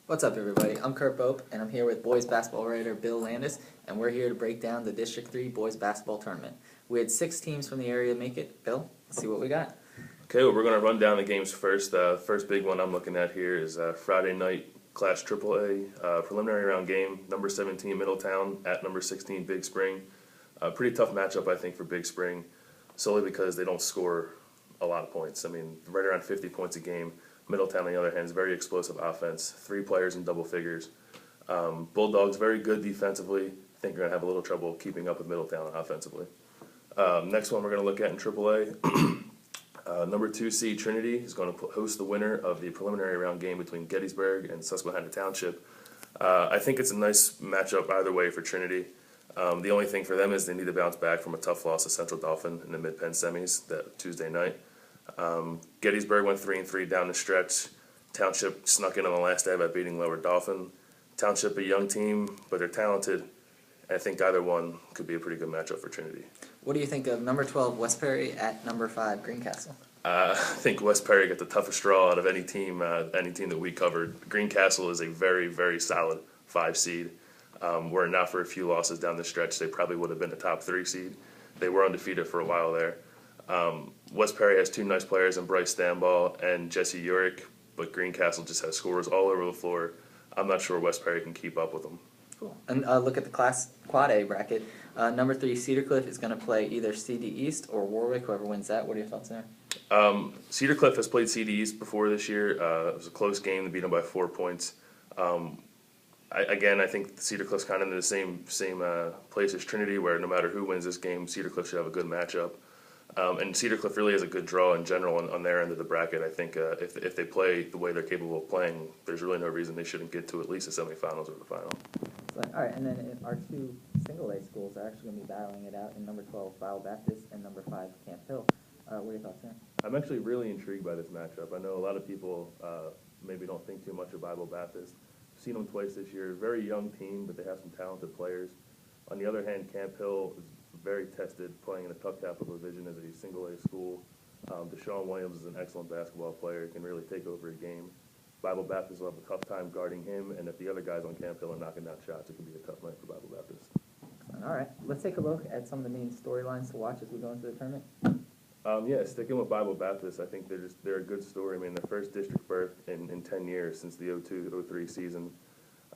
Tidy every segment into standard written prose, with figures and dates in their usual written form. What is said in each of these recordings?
What's up, everybody? I'm Kurt Bope, and I'm here with boys basketball writer Bill Landis, and we're here to break down the District 3 boys basketball tournament. We had 6 teams from the area make it. Bill, let's see what we got. Okay, well, we're going to run down the games first. First big one I'm looking at here is Friday night Class AAA preliminary round game, number 17 Middletown at number 16 Big Spring. Pretty tough matchup, I think, for Big Spring, solely because they don't score a lot of points. I mean, right around 50 points a game. Middletown, on the other hand, is very explosive offense. 3 players in double figures. Bulldogs, very good defensively. I think they're going to have a little trouble keeping up with Middletown offensively. Next one we're going to look at in AAA. Number 2 seed Trinity is going to host the winner of the preliminary round game between Gettysburg and Susquehanna Township. I think it's a nice matchup either way for Trinity. The only thing for them is they need to bounce back from a tough loss to Central Dauphin in the Mid-Penn semis that Tuesday night. Gettysburg went 3-3 down the stretch. Township snuck in on the last day by beating Lower Dauphin. Township, a young team, but they're talented. I think either one could be a pretty good matchup for Trinity. What do you think of number 12 West Perry at number 5 Greencastle? I think West Perry got the toughest draw out of any team that we covered. Greencastle is a very, very solid 5 seed. Were it not for a few losses down the stretch, they probably would have been a top 3 seed. They were undefeated for a while there. West Perry has 2 nice players in Bryce Stanball and Jesse Urick, but Greencastle just has scorers all over the floor. I'm not sure West Perry can keep up with them. Cool. And look at the Class Quad A bracket. Number 3 Cedar Cliff is going to play either CD East or Warwick, whoever wins that. What are your thoughts there? Cedar Cliff has played CD East before this year. It was a close game. They beat them by 4 points. I think Cedar Cliff's kind of in the same place as Trinity, where no matter who wins this game, Cedar Cliff should have a good matchup. And Cedar Cliff really has a good draw in general on their end of the bracket. I think if they play the way they're capable of playing, there's really no reason they shouldn't get to at least the semifinals or the final. All right, and then our 2 single-A schools are actually going to be battling it out in number 12 Bible Baptist and number 5 Camp Hill. What are your thoughts there? I'm actually really intrigued by this matchup. I know a lot of people maybe don't think too much of Bible Baptist. I've seen them twice this year. Very young team, but they have some talented players. On the other hand, Camp Hill is very tested, playing in a tough capital division as a single-A school. Deshaun Williams is an excellent basketball player, can really take over a game. Bible Baptist will have a tough time guarding him, and if the other guys on Camp Hill are knocking down shots, it could be a tough night for Bible Baptist. All right, let's take a look at some of the main storylines to watch as we go into the tournament. Sticking with Bible Baptist, I think they're a good story. I mean, their first district berth in 10 years since the 02-03 season.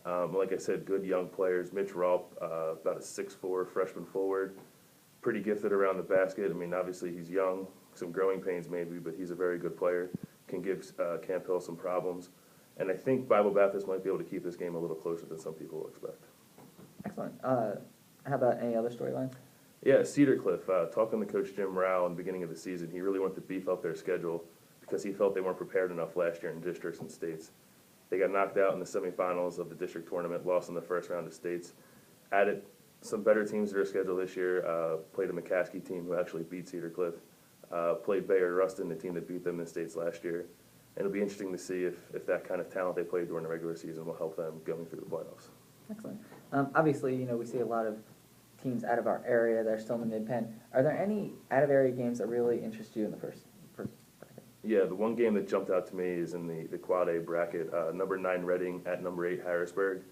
Like I said, good young players. Mitch Rolp, about a 6'4" freshman forward, pretty gifted around the basket. I mean, obviously he's young, some growing pains maybe, but he's a very good player. Can give Camp Hill some problems. And I think Bible Baptist might be able to keep this game a little closer than some people will expect. Excellent. How about any other storylines? Yeah, Cedar Cliff, talking to Coach Jim Rao in the beginning of the season, he really wanted to beef up their schedule because he felt they weren't prepared enough last year in districts and states. They got knocked out in the semifinals of the district tournament, lost in the first round of states, added some better teams to their schedule this year, played a McCaskey team who actually beat Cedar Cliff, played Bayard Rustin, the team that beat them in the states last year. And it'll be interesting to see if that kind of talent they played during the regular season will help them going through the playoffs. Excellent. Obviously, we see a lot of teams out of our area that are still in the Mid-Penn. Are there any out-of-area games that really interest you in the first bracket? Yeah, the one game that jumped out to me is in the Quad A bracket, number 9 Reading at number 8 Harrisburg.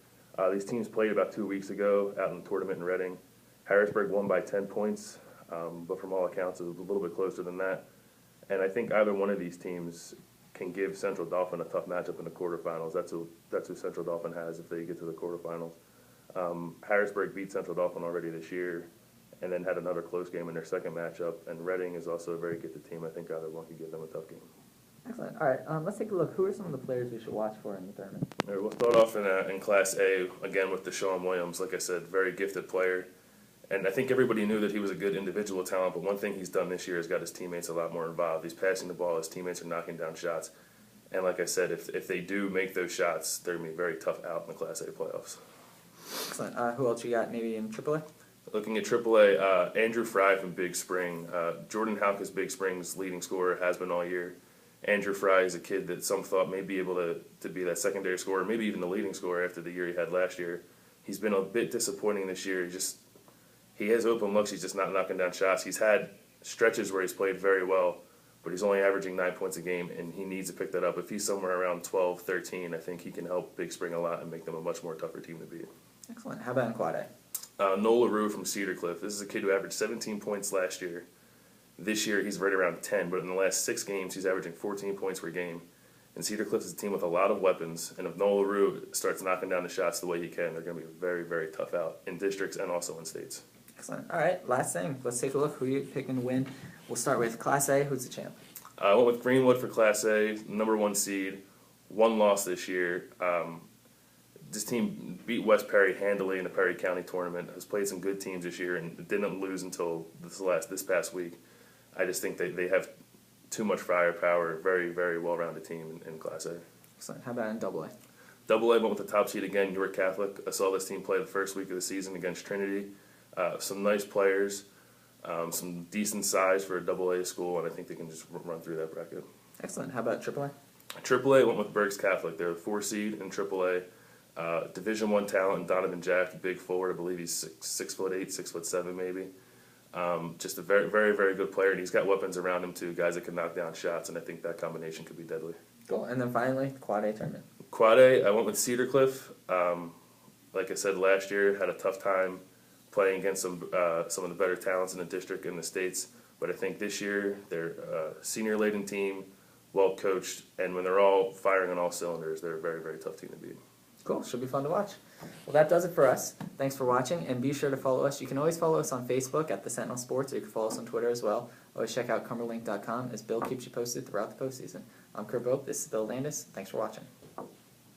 These teams played about 2 weeks ago out in the tournament in Reading. Harrisburg won by 10 points, but from all accounts it was a little bit closer than that. And I think either one of these teams can give Central Dauphin a tough matchup in the quarterfinals. That's who Central Dauphin has if they get to the quarterfinals. Harrisburg beat Central Dauphin already this year and then had another close game in their second matchup. And Reading is also a very gifted team. I think either one could give them a tough game. Excellent. All right, let's take a look. Who are some of the players we should watch for in the tournament? All right, we'll start off in Class A, again with Deshaun Williams. Like I said, very gifted player. And I think everybody knew that he was a good individual talent, but one thing he's done this year is got his teammates a lot more involved. He's passing the ball, his teammates are knocking down shots. And like I said, if they do make those shots, they're going to be very tough out in the Class A playoffs. Excellent. Who else you got maybe in AAA? Looking at AAA, Andrew Fry from Big Spring. Jordan Houck is Big Spring's leading scorer, has been all year. Andrew Fry is a kid that some thought may be able to be that secondary scorer, maybe even the leading scorer after the year he had last year. He's been a bit disappointing this year. He has open looks, he's just not knocking down shots. He's had stretches where he's played very well, but he's only averaging 9 points a game, and he needs to pick that up. If he's somewhere around 12, 13, I think he can help Big Spring a lot and make them a much more tougher team to beat. Excellent. How about in Quad A? Noah LaRue from Cedar Cliff. This is a kid who averaged 17 points last year. This year he's right around 10, but in the last 6 games he's averaging 14 points per game. And Cedar Cliff is a team with a lot of weapons, and if Noah LaRue starts knocking down the shots the way he can, they're going to be very, very tough out in districts and also in states. Excellent. All right, last thing. Let's take a look. Who you picking to win? We'll start with Class A. Who's the champ? I went with Greenwood for Class A, #1 seed, 1 loss this year. This team beat West Perry handily in the Perry County tournament. Has played some good teams this year and didn't lose until this past week. I just think they have too much firepower. Very, very well-rounded team in Class A. Excellent. How about in Double A? Double A went with the top seed again, York Catholic. I saw this team play the first week of the season against Trinity. Some nice players, some decent size for a Double A school, and I think they can just run through that bracket. Excellent. How about Triple A? Triple A went with Berks Catholic. They're the 4 seed in Triple A. Division I talent, Donovan Jack, the big forward. I believe he's 6'8", 6'7" maybe. Just a very, very, very good player, and he's got weapons around him too, guys that can knock down shots, and I think that combination could be deadly. Cool. And then finally, Quad A tournament. Quad A, I went with Cedar Cliff. Like I said, last year had a tough time playing against some of the better talents in the district and the states, but I think this year they're a senior-laden team, well coached, and when they're all firing on all cylinders, they're a very, very tough team to beat. Cool. Should be fun to watch. Well, that does it for us. Thanks for watching, and be sure to follow us. You can always follow us on Facebook at the Sentinel Sports, or you can follow us on Twitter as well. Always check out cumberlink.com as Bill keeps you posted throughout the postseason. I'm Kurt Bope. This is Bill Landis. Thanks for watching.